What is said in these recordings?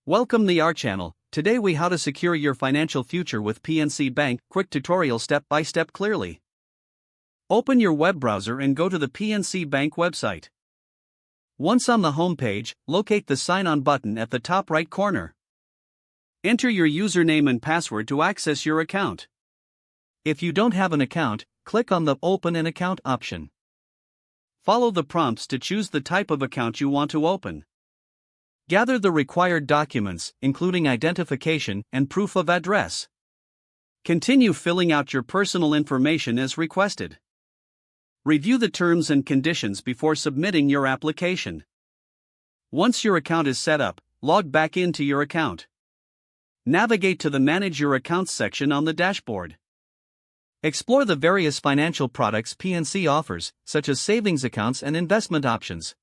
Welcome to our channel. Today we how to secure your financial future with PNC Bank. Quick tutorial step by step clearly. Open your web browser and go to the PNC Bank website. Once on the home page, locate the sign on button at the top right corner. Enter your username and password to access your account. If you don't have an account, click on the Open an Account option. Follow the prompts to choose the type of account you want to open. Gather the required documents, including identification and proof of address. Continue filling out your personal information as requested. Review the terms and conditions before submitting your application. Once your account is set up, log back into your account. Navigate to the Manage Your Accounts section on the dashboard. Explore the various financial products PNC offers, such as savings accounts and investment options.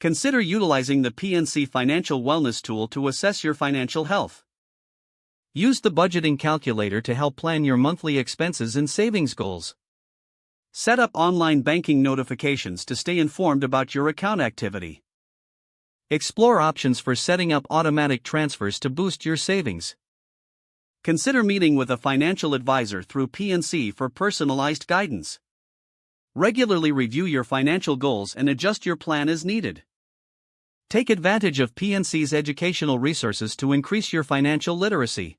Consider utilizing the PNC Financial Wellness Tool to assess your financial health. Use the budgeting calculator to help plan your monthly expenses and savings goals. Set up online banking notifications to stay informed about your account activity. Explore options for setting up automatic transfers to boost your savings. Consider meeting with a financial advisor through PNC for personalized guidance. Regularly review your financial goals and adjust your plan as needed. Take advantage of PNC's educational resources to increase your financial literacy.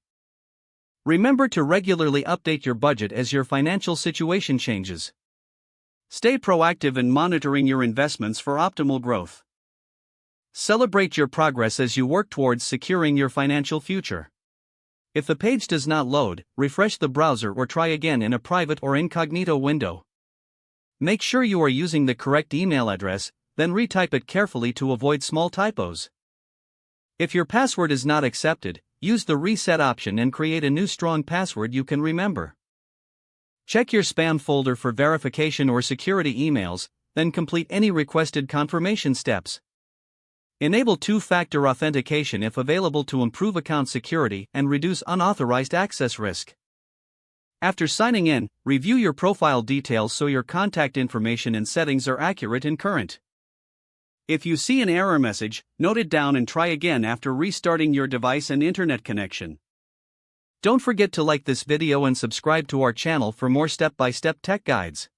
Remember to regularly update your budget as your financial situation changes. Stay proactive in monitoring your investments for optimal growth. Celebrate your progress as you work towards securing your financial future. If the page does not load, refresh the browser or try again in a private or incognito window. Make sure you are using the correct email address, then retype it carefully to avoid small typos. If your password is not accepted, use the reset option and create a new strong password you can remember. Check your spam folder for verification or security emails, then complete any requested confirmation steps. Enable two-factor authentication if available to improve account security and reduce unauthorized access risk. After signing in, review your profile details so your contact information and settings are accurate and current. If you see an error message, note it down and try again after restarting your device and internet connection. Don't forget to like this video and subscribe to our channel for more step-by-step tech guides.